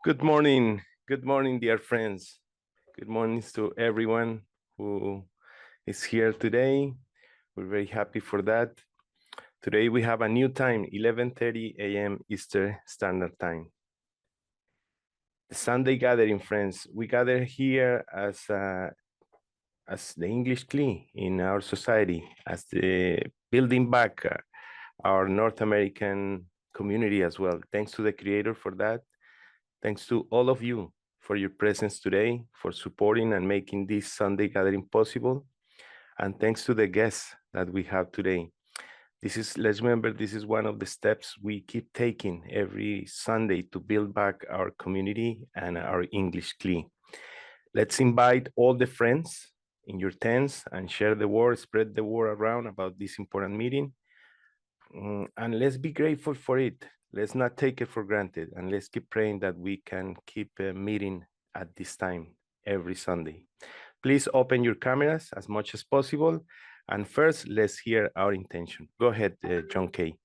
Good morning. Good morning, dear friends. Good morning to everyone who is here today. We're very happy for that. Today we have a new time, 11:30 a.m. Eastern Standard Time. The Sunday gathering, friends. We gather here as the English Kli in our society, as the building back our North American community as well. Thanks to the Creator for that. Thanks to all of you for your presence today, for supporting and making this Sunday gathering possible. And thanks to the guests that we have today. Let's remember, this is one of the steps we keep taking every Sunday to build back our community and our English Kli. Let's invite all the friends in your tents and share the word, spread the word around about this important meeting. And let's be grateful for it. Let's not take it for granted, and let's keep praying that we can keep meeting at this time every Sunday. Please open your cameras as much as possible. And first, let's hear our intention. Go ahead, John Kay.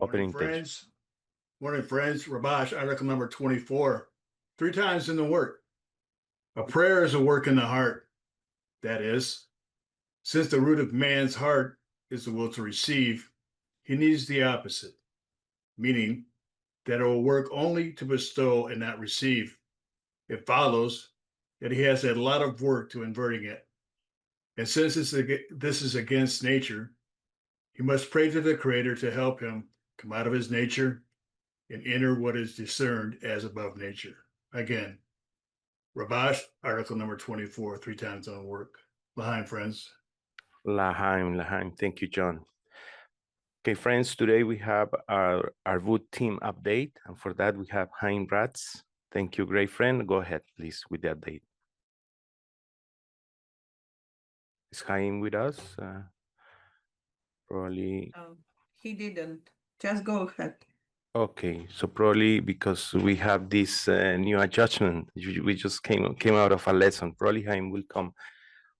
Open intention. Morning, friends. Rabash, article number 24. 3 times in the word. A prayer is a work in the heart. That is, since the root of man's heart is the will to receive, he needs the opposite, meaning that it will work only to bestow and not receive. It follows that he has a lot of work to inverting it. And since this is against nature, he must pray to the Creator to help him come out of his nature and enter what is discerned as above nature. Again, Rabash, article number 24, 3 times on work. L'chaim, friends. L'chaim. Thank you, John. Okay, friends, today we have our Arvut Team update. And for that, we have Chaim Ratz. Thank you, great friend. Go ahead, please, with the update. Is Chaim with us? Probably. He didn't. Just go ahead. Okay, so probably because we have this new adjustment, we just came out of a lesson. Probably Chaim will come.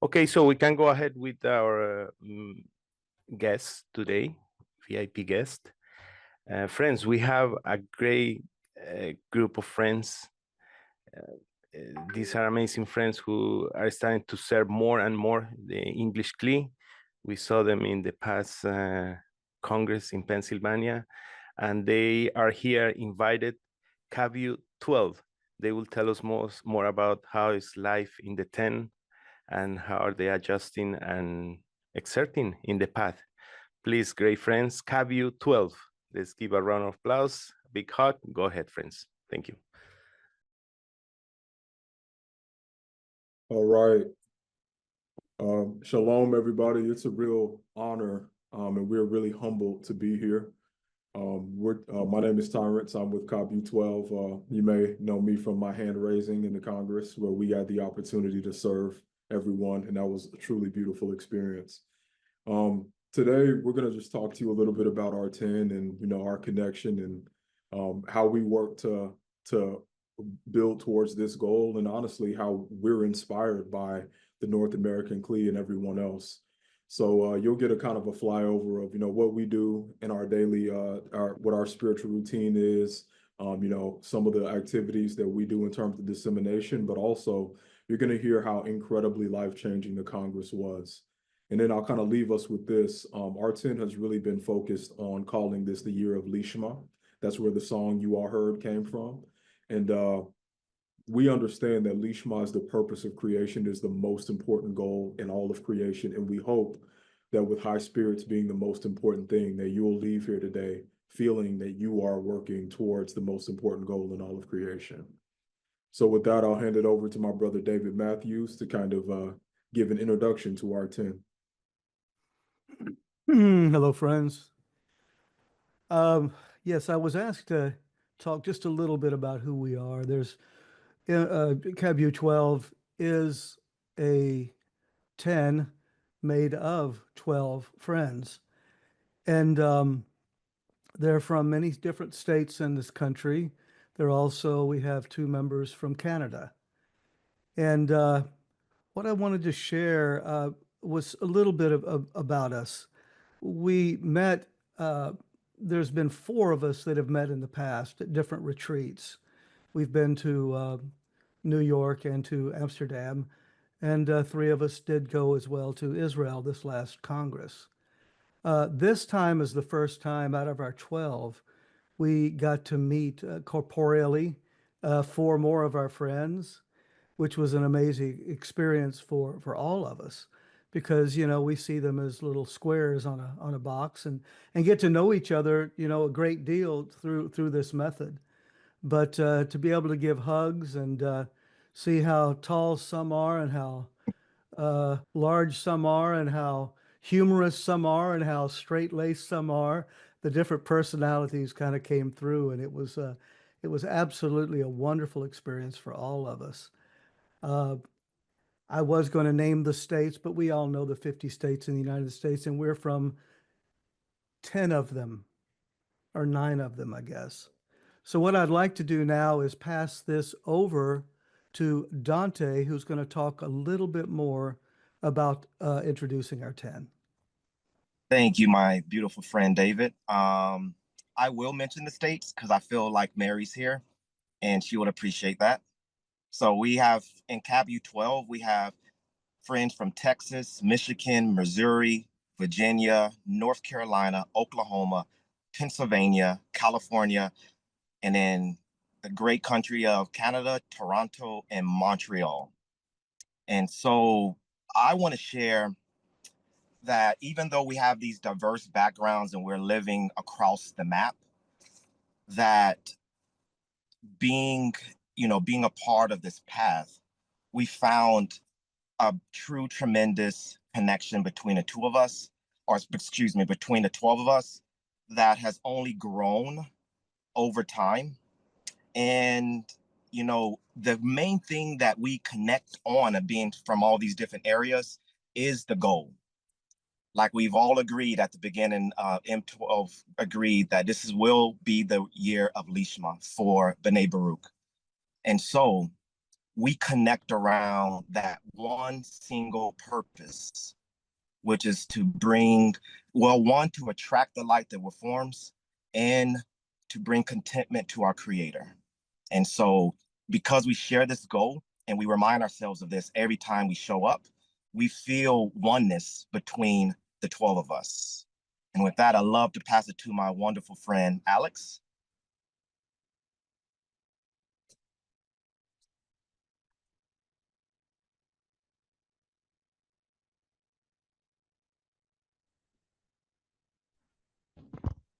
Okay, so we can go ahead with our guest today, VIP guest. Friends, we have a great group of friends. These are amazing friends who are starting to serve more and more the English Kli. We saw them in the past Congress in Pennsylvania, and they are here invited. CAVU 12. They will tell us more about how is life in the 10 and how are they adjusting and exerting in the path. Please, great friends, CAVU 12. Let's give a round of applause, a big hug. Go ahead, friends. Thank you. All right. Shalom, everybody. It's a real honor, and we're really humbled to be here. My name is Tyrants. I'm with COPU 12. You may know me from my hand raising in the Congress, where we had the opportunity to serve everyone, and that was a truly beautiful experience. Today, we're going to just talk to you a little bit about our 10 and our connection and how we work to build towards this goal, and honestly, how we're inspired by the North American Kli and everyone else. So you'll get a kind of a flyover of what we do in our daily, what our spiritual routine is, some of the activities that we do in terms of dissemination, but also you're going to hear how incredibly life-changing the Congress was. And then I'll kind of leave us with this. Our 10 has really been focused on calling this the year of Lishma. That's where the song you all heard came from. And we understand that Lishma is the purpose of creation, is the most important goal in all of creation. And we hope that with high spirits being the most important thing, that you will leave here today feeling that you are working towards the most important goal in all of creation. So with that, I'll hand it over to my brother, David Matthews, to kind of give an introduction to our 10. Hello, friends. Yes, I was asked to talk just a little bit about who we are. CABU 12 is a 10 made of 12 friends. And they're from many different states in this country. We have 2 members from Canada. And what I wanted to share was a little bit about us. We met, there's been 4 of us that have met in the past at different retreats. we've been to New York and to Amsterdam, and 3 of us did go as well to Israel this last Congress. This time is the first time out of our 12 we got to meet corporeally 4 more of our friends, which was an amazing experience for all of us, because we see them as little squares on a box, and get to know each other a great deal through this method. But to be able to give hugs and see how tall some are and how large some are and how humorous some are and how straight-laced some are, the different personalities kind of came through, and it was absolutely a wonderful experience for all of us. I was going to name the states, but we all know the 50 states in the United States, and we're from 10 of them, or 9 of them, I guess. So what I'd like to do now is pass this over to Dante, who's going to talk a little bit more about introducing our 10. Thank you, my beautiful friend David. I will mention the states because I feel like Mary's here and she would appreciate that. So we have in Cab U12, we have friends from Texas, Michigan, Missouri, Virginia, North Carolina, Oklahoma, Pennsylvania, California, and then the great country of Canada, Toronto, and Montreal. And so I want to share that even though we have these diverse backgrounds and we're living across the map, that being a part of this path, we found a true tremendous connection between the 2 of us, or excuse me, between the 12 of us, that has only grown over time. And the main thing that we connect on, being from all these different areas, is the goal. Like we've all agreed at the beginning, M12 agreed that this will be the year of Lishma for B'nai Baruch. And so we connect around that one single purpose, which is to bring, one, to attract the light that reforms, and to bring contentment to our Creator. And so because we share this goal and we remind ourselves of this every time we show up, we feel oneness between the 12 of us. And with that, I love to pass it to my wonderful friend, Alex.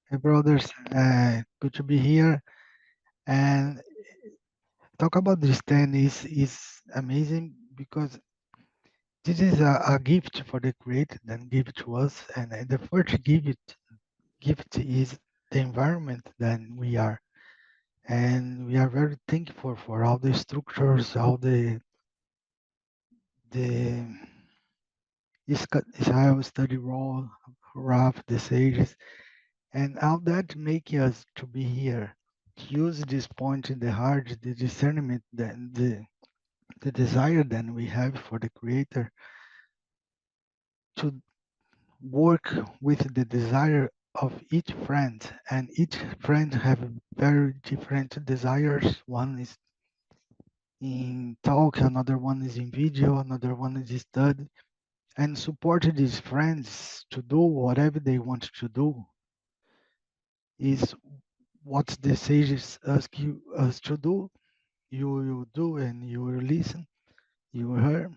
Hey brothers, good to be here. And talk about this 10 is amazing because this is a gift for the Creator that give to us. And the first gift is the environment that we are. And we are very thankful for all the structures, all the Israel study role, Raf, the sages, and all that make us to be here. Use this point in the heart, the discernment, the desire that we have for the Creator to work with the desire of each friend, and each friend have very different desires. One is in talk, another one is in video, another one is study, and support these friends to do whatever they want to do is what the sages ask us to do. You will do and you will listen, you will hear.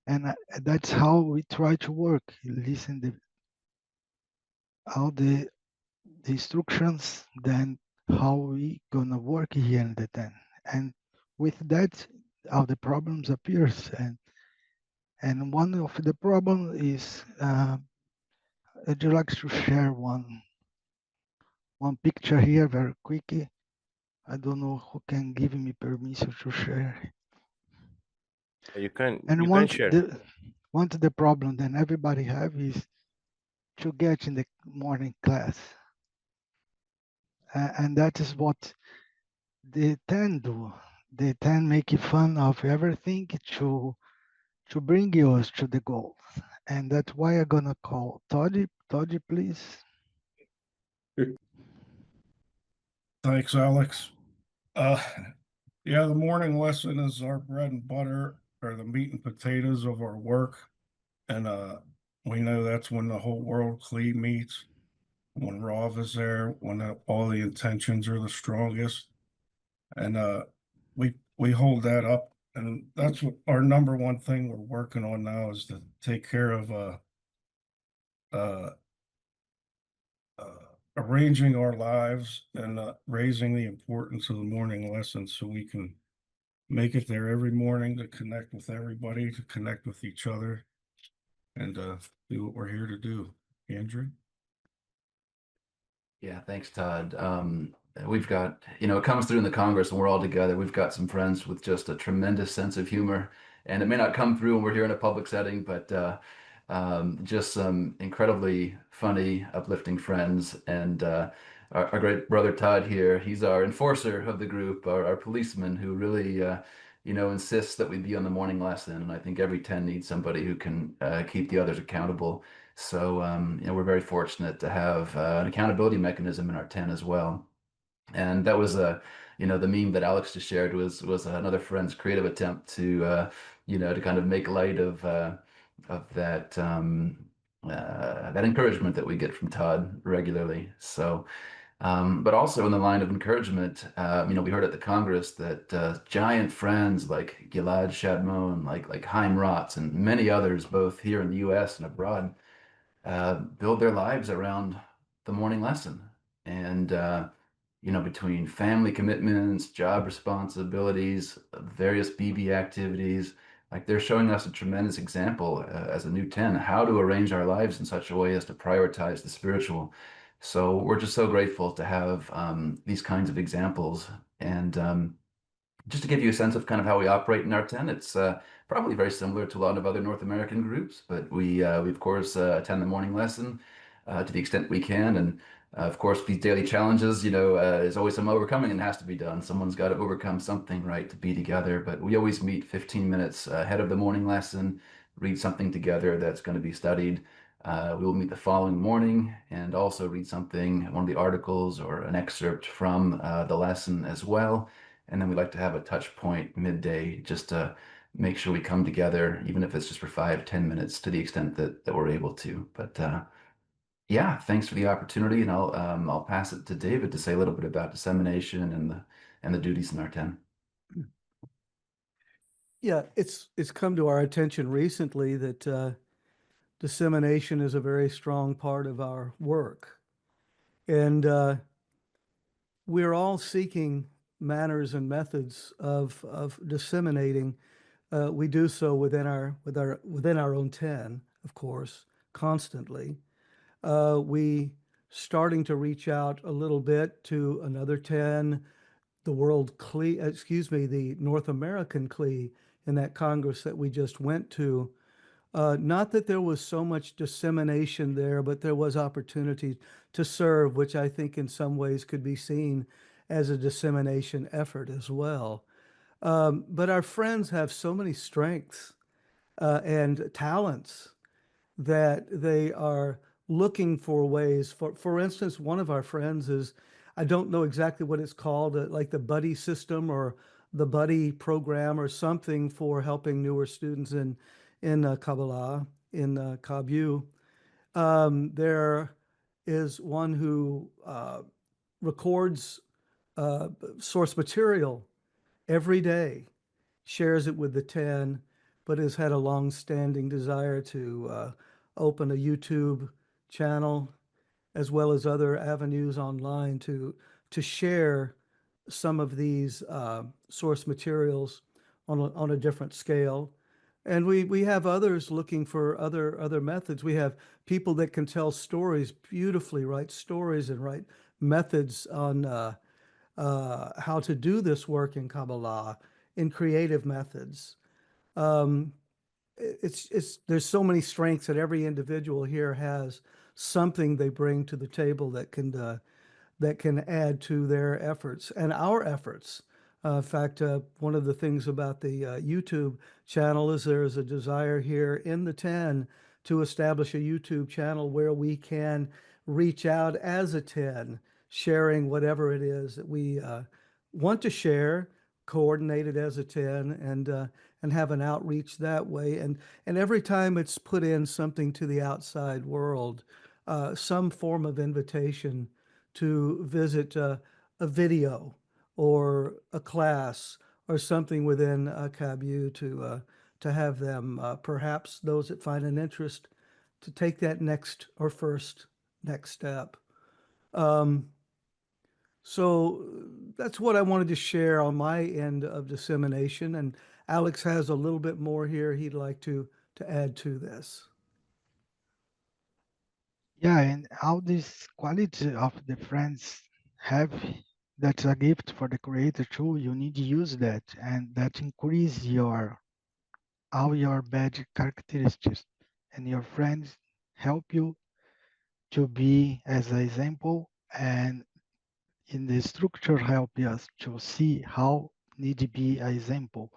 And that's how we try to work. Listen all the instructions, then how we gonna work here in the 10. And with that, all the problems appears. And one of the problem is, I'd like to share one picture here very quickly. I don't know who can give me permission to share. You can share. The problem that everybody have is to get in the morning class. And that is what they 10 do. They 10 make fun of everything to bring us to the goal. And that's why I'm gonna call Toddy. Toddy, please. Thanks, Alex. Uh, yeah, the morning lesson is our bread and butter, or the meat and potatoes of our work. And we know that's when the whole world Kli meets, when Rav is there, when all the intentions are the strongest. And we hold that up. And that's what our number one thing we're working on now is to take care of uh, arranging our lives and raising the importance of the morning lesson so we can make it there every morning to connect with everybody, to connect with each other, and do what we're here to do. Andrew? Yeah, thanks, Todd. We've got, it comes through in the Congress when we're all together. We've got some friends with just a tremendous sense of humor, and it may not come through when we're here in a public setting, but just some incredibly funny, uplifting friends. And our great brother Todd here, he's our enforcer of the group, our policeman who really, insists that we be on the morning lesson. And I think every 10 needs somebody who can keep the others accountable. So, we're very fortunate to have an accountability mechanism in our 10 as well. And that was the meme that Alex just shared was another friend's creative attempt to, to kind of make light of that that encouragement that we get from Todd regularly. So, but also in the line of encouragement, we heard at the Congress that giant friends like Gilad Shadmon, like Chaim Rotz, and many others, both here in the U.S. and abroad, build their lives around the morning lesson. And, between family commitments, job responsibilities, various BB activities, like they're showing us a tremendous example as a new 10, how to arrange our lives in such a way as to prioritize the spiritual. So we're just so grateful to have these kinds of examples. And just to give you a sense of kind of how we operate in our 10, it's probably very similar to a lot of other North American groups, but we of course attend the morning lesson to the extent we can. And of course, these daily challenges, is always some overcoming and has to be done. Someone's got to overcome something, right, to be together. But we always meet 15 minutes ahead of the morning lesson, read something together that's going to be studied. We will meet the following morning and also read something, one of the articles or an excerpt from the lesson as well. And then we like to have a touch point midday just to make sure we come together, even if it's just for 5-10 minutes to the extent that we're able to. But yeah, thanks for the opportunity. And I'll pass it to David to say a little bit about dissemination and the duties in our 10. Yeah, it's come to our attention recently that dissemination is a very strong part of our work. And we're all seeking manners and methods of disseminating. We do so within our own 10, of course, constantly. We starting to reach out a little bit to another 10, the world Kli, the North American Kli in that Congress that we just went to. Not that there was so much dissemination there, but there was opportunity to serve, which I think in some ways could be seen as a dissemination effort as well. But our friends have so many strengths and talents that they are looking for ways. For instance, one of our friends is, I don't know exactly what it's called, like the buddy system or the buddy program or something for helping newer students in Kabbalah, in Kabu. There is one who records source material every day, shares it with the 10, but has had a long-standing desire to open a YouTube channel as well as other avenues online to share some of these source materials on a different scale. And we have others looking for other methods. We have people that can tell stories beautifully, write stories and write methods on how to do this work in Kabbalah, in creative methods. There's so many strengths that every individual here has something they bring to the table that can add to their efforts and our efforts. In fact, one of the things about the YouTube channel is there is a desire here in the 10 to establish a YouTube channel where we can reach out as a 10, sharing whatever it is that want to share, coordinated as a 10, and have an outreach that way. And every time it's put in something to the outside world, some form of invitation to visit a video or a class or something within CABU to have them, perhaps those that find an interest, to take that next step. So that's what I wanted to share on my end of dissemination. And Alex has a little bit more here he'd like to add to this. Yeah, and all this quality of the friends have, that's a gift for the creator too. You need to use that, and that increase all your bad characteristics, and your friends help you to be as an example, and in the structure help us to see how need to be an example.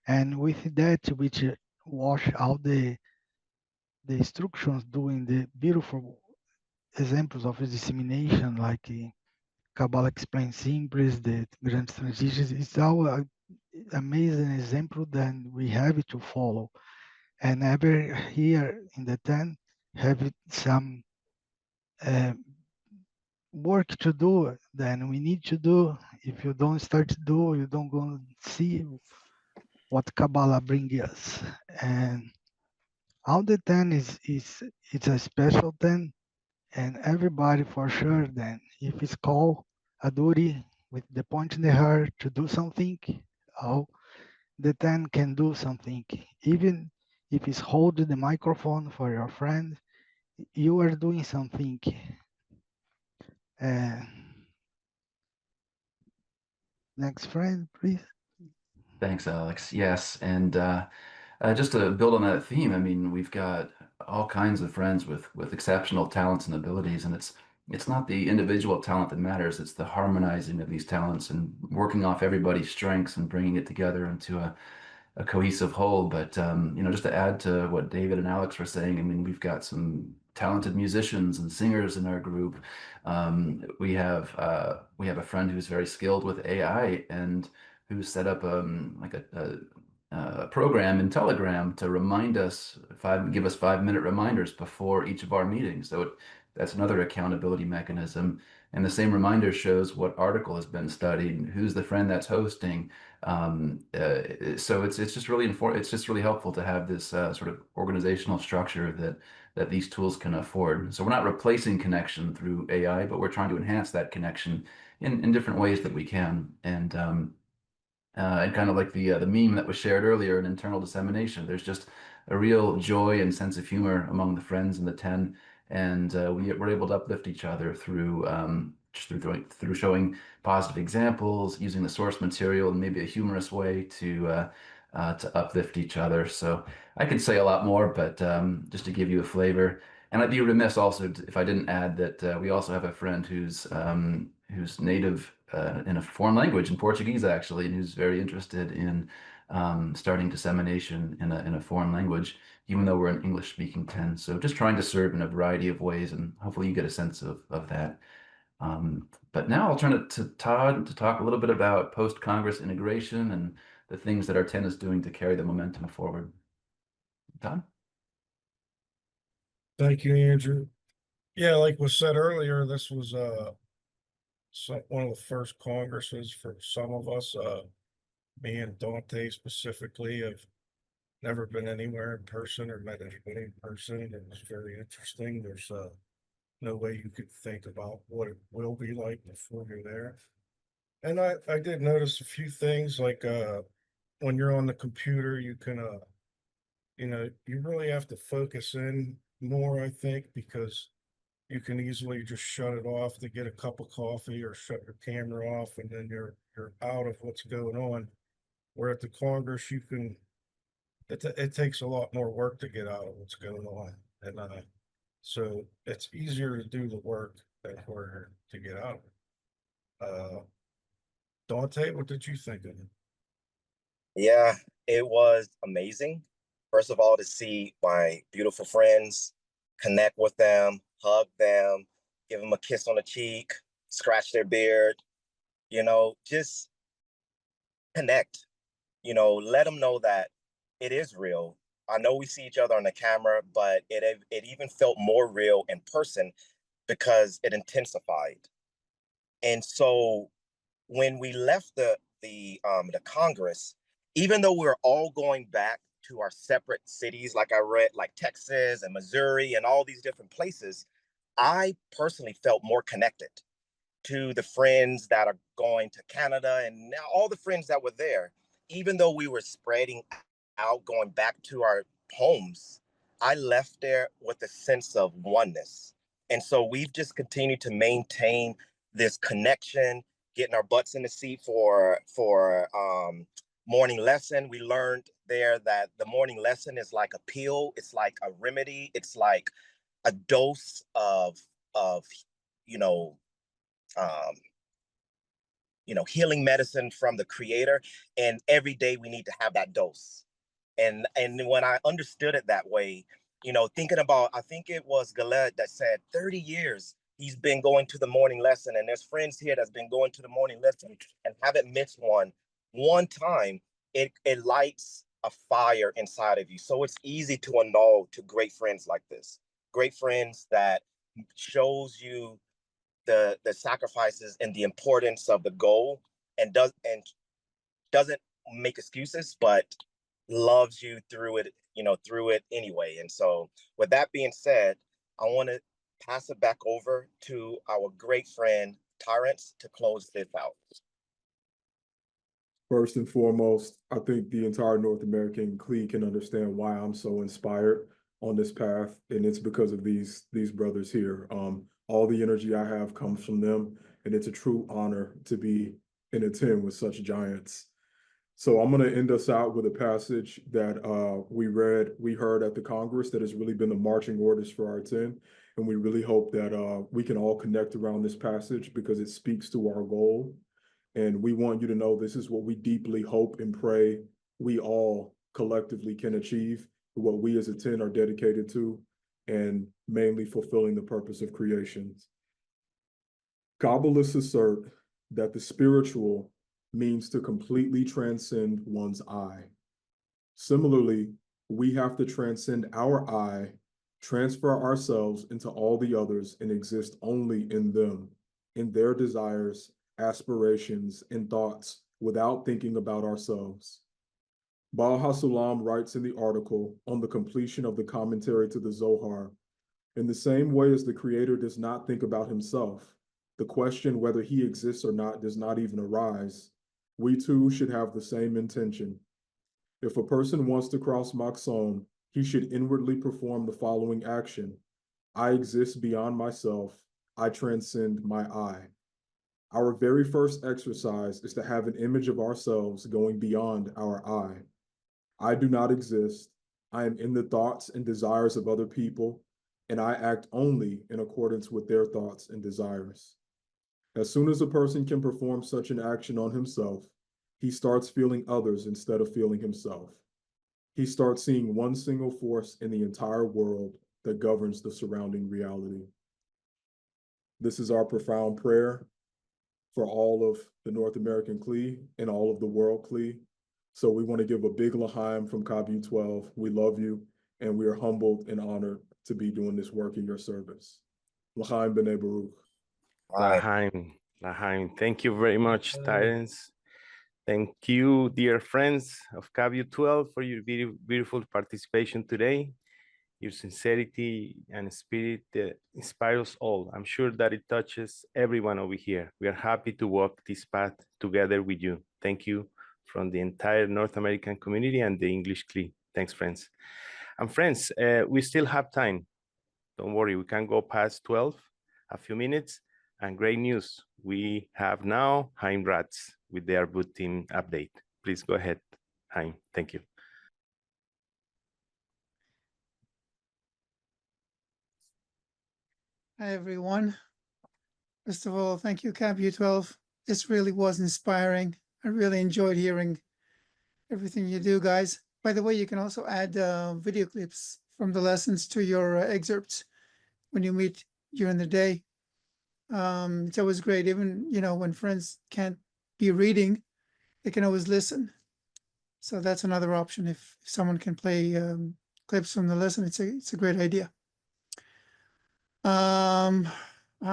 And with that, which wash out the instructions doing the beautiful examples of dissemination, like Kabbalah explains simply, the grand transitions. It's all amazing example that we have to follow. And ever here in the 10 have some work to do, then we need to do. If you don't start to do, you don't go see what Kabbalah brings us. And all the 10 it's a special 10, and everybody for sure then, if it's called a duty with the point in the heart to do something, all the 10 can do something. Even if it's holding the microphone for your friend, you are doing something. Uh, next friend, please. Thanks, Alex. Yes, and just to build on that theme, I mean, we've got all kinds of friends with exceptional talents and abilities, and it's not the individual talent that matters, it's the harmonizing of these talents and working off everybody's strengths and bringing it together into a cohesive whole. But you know, just to add to what David and Alex were saying, I mean, we've got some talented musicians and singers in our group. We have a friend who's very skilled with AI and who set up like a program in Telegram to remind us, give us 5-minute reminders before each of our meetings. So that's another accountability mechanism. And the same reminder shows what article has been studied, who's the friend that's hosting. So it's just really it's just really helpful to have this sort of organizational structure that these tools can afford. So we're not replacing connection through AI, but we're trying to enhance that connection in different ways that we can. And kind of like the meme that was shared earlier in internal dissemination, there's just a real joy and sense of humor among the friends in the 10, and we're able to uplift each other through just through showing positive examples, using the source material in maybe a humorous way to uplift each other. So I could say a lot more, but just to give you a flavor. And I'd be remiss also if I didn't add that we also have a friend who's native in a foreign language, in Portuguese actually, and who's very interested in starting dissemination in a foreign language, even though we're an English-speaking 10. So just trying to serve in a variety of ways, and hopefully you get a sense of that. But now I'll turn it to Todd to talk a little bit about post-Congress integration and the things that our 10 is doing to carry the momentum forward. Todd? Thank you, Andrew. Yeah, like was said earlier, this was one of the first Congresses for some of us. Me and Dante specifically have never been anywhere in person or met anybody in person. It was very interesting. There's no way you could think about what it will be like before you're there. And I did notice a few things, like when you're on the computer, you can you really have to focus in more, I think, because you can easily just shut it off to get a cup of coffee or shut your camera off, and then you're out of what's going on. Where at the Congress, you can it takes a lot more work to get out of what's going on, and so it's easier to do the work than harder to get out of it. Dante, what did you think of it? Yeah, it was amazing. First of all, to see my beautiful friends, connect with them, hug them, give them a kiss on the cheek, scratch their beard. just connect, let them know that it is real. I know we see each other on the camera, but it even felt more real in person because it intensified. And so when we left the Congress, even though we were all going back to our separate cities, like I read, like Texas and Missouri and all these different places, I personally felt more connected to the friends that are going to Canada and now all the friends that were there. Even though we were spreading out, going back to our homes, I left there with a sense of oneness. And so we've just continued to maintain this connection, getting our butts in the seat for morning lesson. We learned there that the morning lesson is like a pill, it's like a remedy, it's like a dose of you know um, healing medicine from the creator. And every day we need to have that dose. And when I understood it that way, thinking about, I think it was Galed that said 30 years he's been going to the morning lesson. And there's friends here that's been going to the morning lesson and haven't missed one time. It lights a fire inside of you. So it's easy to annul to great friends like this. Great friends that shows you the sacrifices and the importance of the goal, and doesn't make excuses, but loves you through it anyway. And so with that being said, I want to pass it back over to our great friend Tyrants to close this out. First and foremost, I think the entire North American Kli can understand why I'm so inspired on this path, and it's because of these brothers here. All the energy I have comes from them, and it's a true honor to be in a 10 with such giants. So I'm going to end us out with a passage that we heard at the Congress that has really been the marching orders for our 10. And we really hope that we can all connect around this passage because it speaks to our goal. And we want you to know this is what we deeply hope and pray we all collectively can achieve, what we as a 10 are dedicated to, and mainly fulfilling the purpose of creations. Kabbalists assert that the spiritual means to completely transcend one's I. Similarly, we have to transcend our I, transfer ourselves into all the others, and exist only in them, in their desires, aspirations, and thoughts without thinking about ourselves. Baal HaSulam writes in the article on the completion of the commentary to the Zohar, in the same way as the Creator does not think about himself, the question whether he exists or not does not even arise. We too should have the same intention. If a person wants to cross Maxon, he should inwardly perform the following action. I exist beyond myself. I transcend my I. Our very first exercise is to have an image of ourselves going beyond our I. I do not exist. I am in the thoughts and desires of other people, and I act only in accordance with their thoughts and desires. As soon as a person can perform such an action on himself, he starts feeling others instead of feeling himself. He starts seeing one single force in the entire world that governs the surrounding reality. This is our profound prayer for all of the North American Kli and all of the world Kli. So we want to give a big l'chaim from Kabu 12. We love you, and we are humbled and honored to be doing this work in your service. L'chaim b'nei Baruch. Lahaim, Lahaim. Thank you very much, Tyrants. Thank you, dear friends of Kabu 12, for your beautiful participation today. Your sincerity and spirit inspire us all. I'm sure that it touches everyone over here. We are happy to walk this path together with you. Thank you from the entire North American community and the English Kli. Thanks, friends. And friends, we still have time. Don't worry, we can go past 12, a few minutes. And great news, we have now Haim Ratz with the Arvut Team update. Please go ahead, Haim. Thank you. Hi, everyone. First of all, thank you, Kabu 12. This really was inspiring. I really enjoyed hearing everything you do, guys. By the way, you can also add video clips from the lessons to your excerpts when you meet during the day. It's always great, even, you know, when friends can't be reading, they can always listen. So that's another option. If someone can play clips from the lesson, it's a great idea. Oh,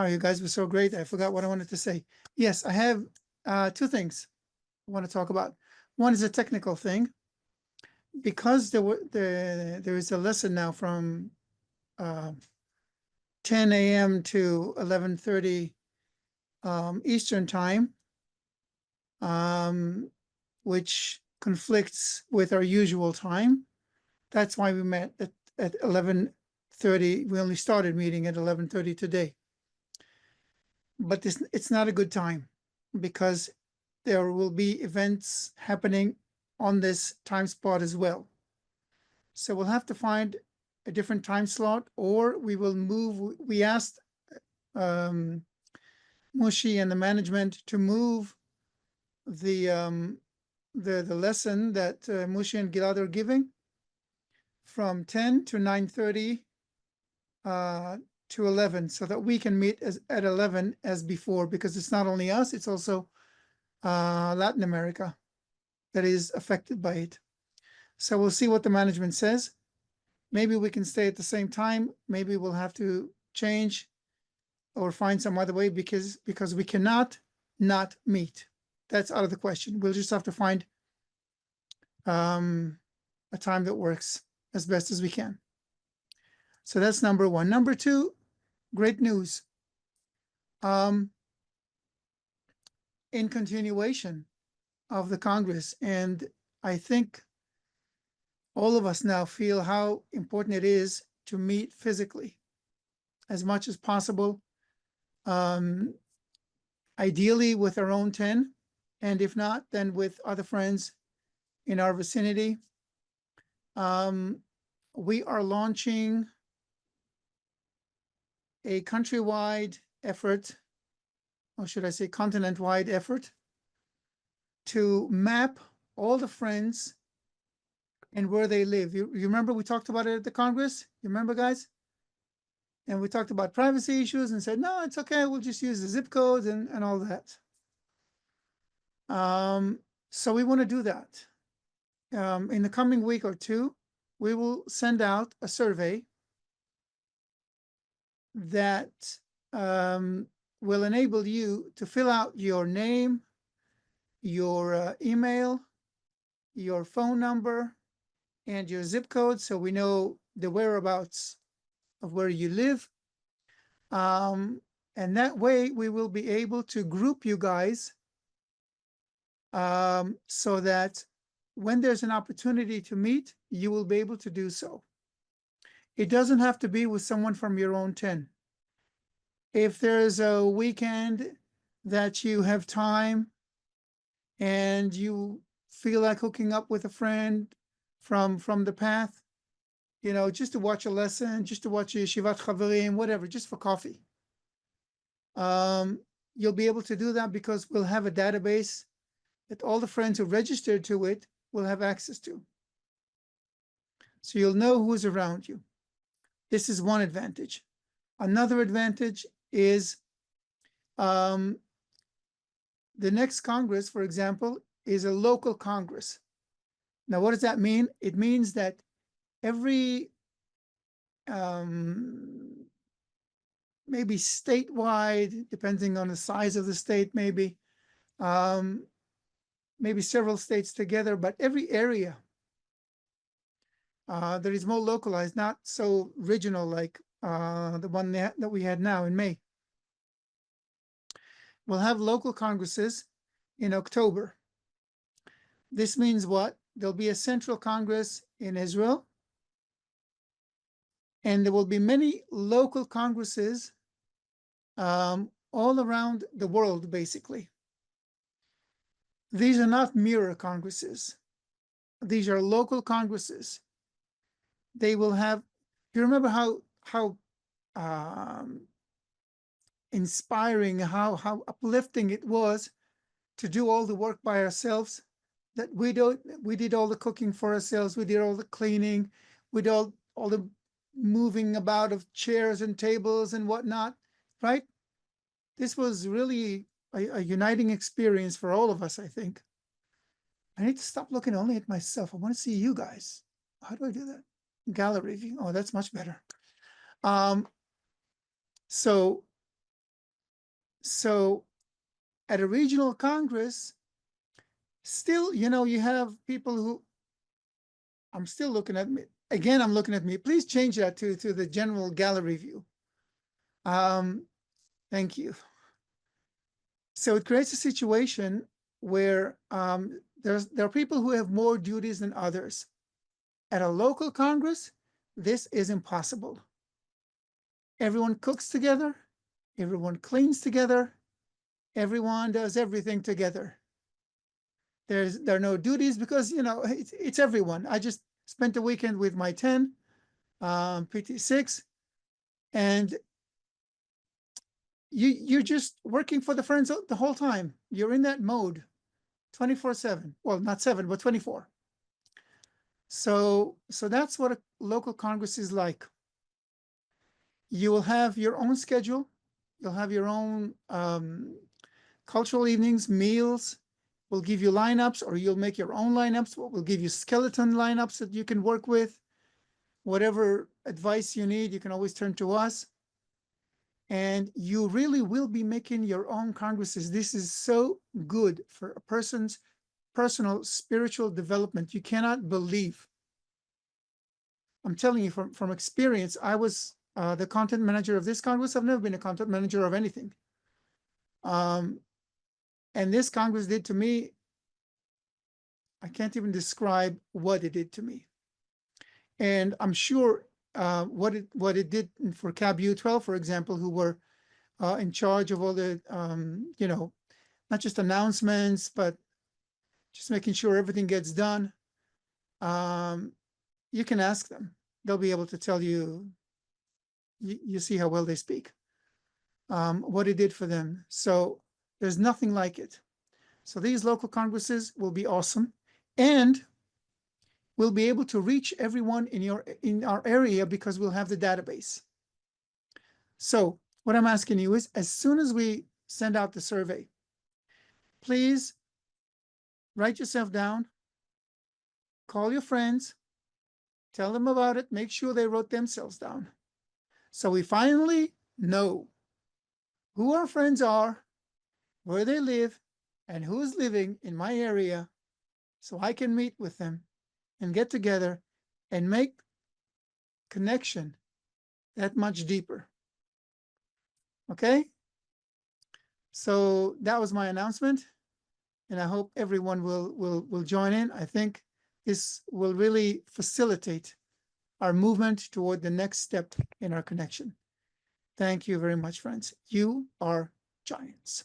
you guys were so great. I forgot what I wanted to say. Yes, I have two things I want to talk about. One is a technical thing. Because there is a lesson now from 10 a.m. to 11:30 Eastern time, which conflicts with our usual time. That's why we met at 11:30. We only started meeting at 11:30 today. But it's not a good time because there will be events happening on this time spot as well. So we'll have to find a different time slot, or we will move. We asked Mushi and the management to move the lesson that Mushi and Gilad are giving from 10 to 9:30 to 11, so that we can meet at 11 as before, because it's not only us, it's also Latin America that is affected by it. So we'll see what the management says. Maybe we can stay at the same time. Maybe we'll have to change or find some other way, because we cannot not meet. That's out of the question. We'll just have to find a time that works as best as we can. So that's number one. Number two, great news. In continuation of the Congress, and I think all of us now feel how important it is to meet physically as much as possible. Ideally with our own 10, and if not, then with other friends in our vicinity. We are launching a countrywide effort, or should I say continent-wide effort, to map all the friends and where they live. You remember we talked about it at the Congress? You remember, guys? And we talked about privacy issues and said, no, it's okay, we'll just use the zip codes and all that. So we want to do that. In the coming week or two, we will send out a survey that will enable you to fill out your name, your email, your phone number, and your zip code, so we know the whereabouts of where you live. And that way we will be able to group you guys so that when there's an opportunity to meet, you will be able to do so. It doesn't have to be with someone from your own 10. If there's a weekend that you have time and you feel like hooking up with a friend from the path, you know, just to watch a lesson, just to watch a Yeshivat Chaverim, whatever, just for coffee. You'll be able to do that because we'll have a database that all the friends who registered to it will have access to. So you'll know who's around you. This is one advantage. Another advantage is the next Congress, for example, is a local Congress. Now, what does that mean? It means that every maybe statewide, depending on the size of the state, maybe several states together, but every area that is more localized, not so regional like the one that we had now in May. We'll have local congresses in October. This means what? There'll be a central Congress in Israel, and there will be many local congresses all around the world, basically. These are not mirror congresses. These are local congresses. They will have, you remember how inspiring, how uplifting it was to do all the work by ourselves, that we did all the cooking for ourselves, we did all the cleaning, we did all the moving about of chairs and tables and whatnot, right? this was really a uniting experience for all of us, I think. I need to stop looking only at myself. I want to see you guys. How do I do that? Gallery view. Oh, that's much better. So at a regional Congress, still, you have people who, I'm still looking at me. Again, I'm looking at me. Please change that to the general gallery view. Thank you. So it creates a situation where there are people who have more duties than others. At a local Congress, this is impossible. Everyone cooks together, everyone cleans together, everyone does everything together. There are no duties because it's everyone. I just spent a weekend with my 10, PT6, and you're just working for the friends the whole time. You're in that mode 24/7. Well, not 7, but 24. So that's what a local Congress is like. You will have your own schedule. You'll have your own cultural evenings, meals. We'll give you lineups, or you'll make your own lineups. We'll give you skeleton lineups that you can work with. Whatever advice you need, you can always turn to us. And you really will be making your own congresses. This is so good for a person's personal spiritual development. You cannot believe. I'm telling you from experience, I was the content manager of this Congress. I've never been a content manager of anything. And this Congress did to me, I can't even describe what it did to me. And I'm sure what it did for CAB U12, for example, who were in charge of all the, not just announcements, but just making sure everything gets done. You can ask them. They'll be able to tell you, you see how well they speak, what it did for them. So there's nothing like it. So these local congresses will be awesome. And we'll be able to reach everyone in our area because we'll have the database. So what I'm asking you is, as soon as we send out the survey, please write yourself down, call your friends, tell them about it, make sure they wrote themselves down. So we finally know who our friends are, where they live, and who's living in my area, so I can meet with them and get together and make connection that much deeper. Okay? So that was my announcement, and I hope everyone will join in. I think this will really facilitate our movement toward the next step in our connection. Thank you very much, friends. You are giants.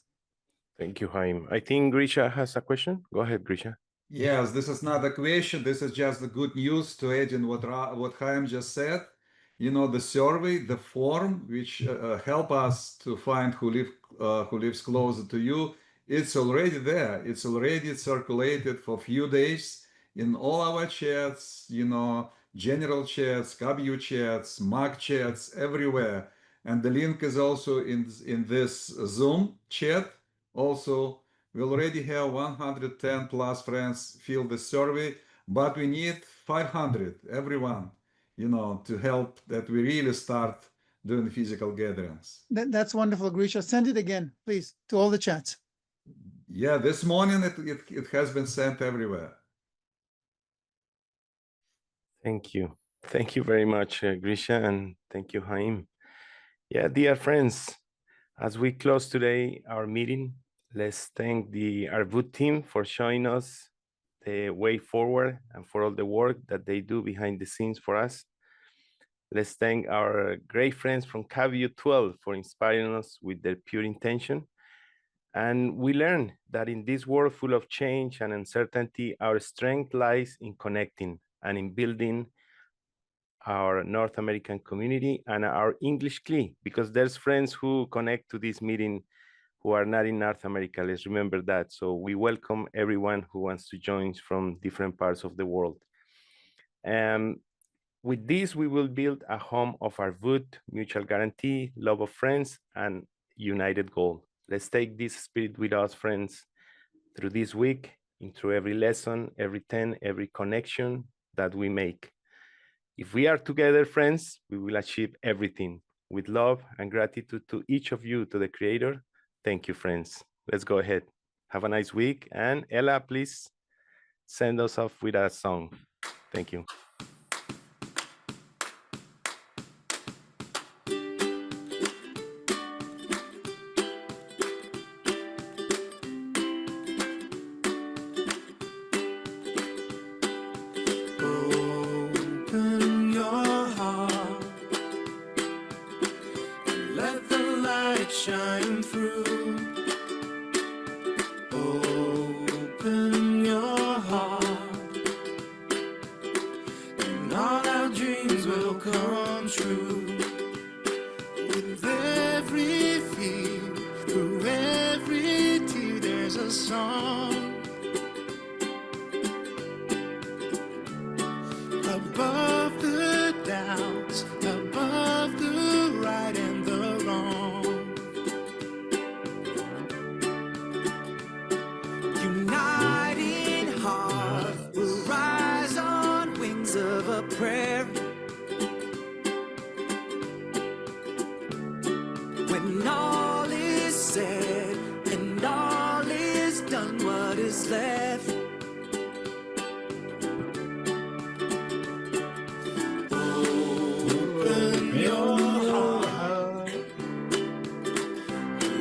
Thank you, Haim. I think Grisha has a question. Go ahead, Grisha. Yes, this is not a question. This is just the good news to add in what Chaim just said. The survey, the form, which help us to find who lives closer to you, it's already there. It's already circulated for a few days in all our chats, general chats, KBU chats, Mac chats, everywhere. And the link is also in this Zoom chat also. We already have 110 plus friends fill the survey, but we need 500, everyone, to help that we really start doing physical gatherings. That's wonderful, Grisha. Send it again, please, to all the chats. Yeah, this morning it has been sent everywhere. Thank you. Thank you very much, Grisha, and thank you, Haim. Yeah, dear friends, as we close today our meeting, let's thank the Arvut team for showing us the way forward and for all the work that they do behind the scenes for us. Let's thank our great friends from KBU 12 for inspiring us with their pure intention. And we learn that in this world full of change and uncertainty, our strength lies in connecting and in building our North American community and our English Kli, because there's friends who connect to this meeting who are not in North America. Let's remember that. So we welcome everyone who wants to join from different parts of the world. And with this, we will build a home of Arvut, mutual guarantee, love of friends, and united goal. Let's take this spirit with us, friends, through this week, into every lesson, every 10, every connection that we make. If we are together, friends, we will achieve everything. With love and gratitude to each of you, to the Creator. Thank you, friends. Let's go ahead. Have a nice week. And Ella, please send us off with a song. Thank you. Open your heart, let the light shine through. Open your heart, and all our dreams will come true. With every fear, through every tear, there's a song. Above the doubts, above the right and the wrong. United heart will rise on wings of a prayer. When all is said and all is done, what is left? Open your heart,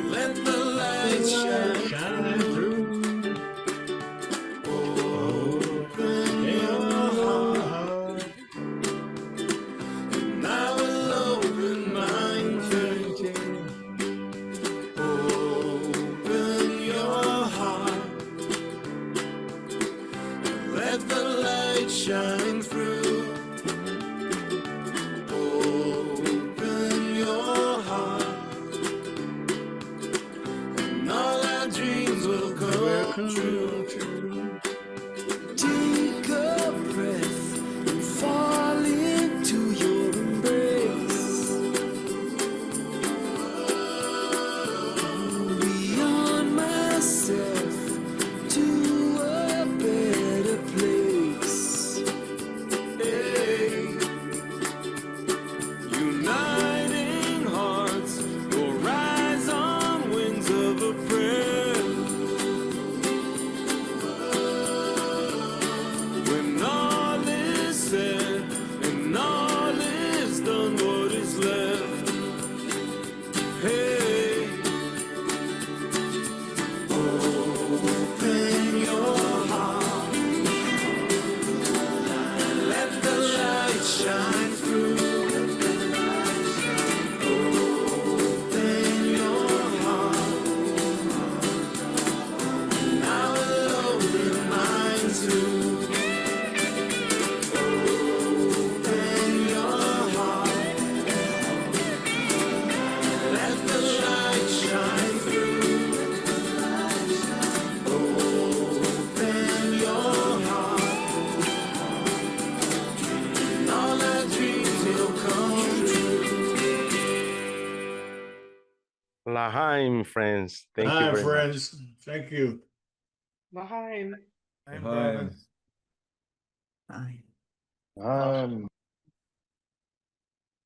let the light shine through. Open your heart, and I will open mine too. Open your heart, let the light shine through. Open your heart, and all our dreams will come true. Take a breath and fall into your embrace. Beyond myself to a better place. Hey. Uniting hearts will rise on wings of a prayer. When all is said and all is done, what is left? Hey, open your heart, let the light shine through. Open your heart, and I will open mine too. Open your heart, let the light shine through. Open your heart, and all our dreams will come true. Lahaim, friends. Thank you Hi, very much. friends. Thank you. Hi. Bye.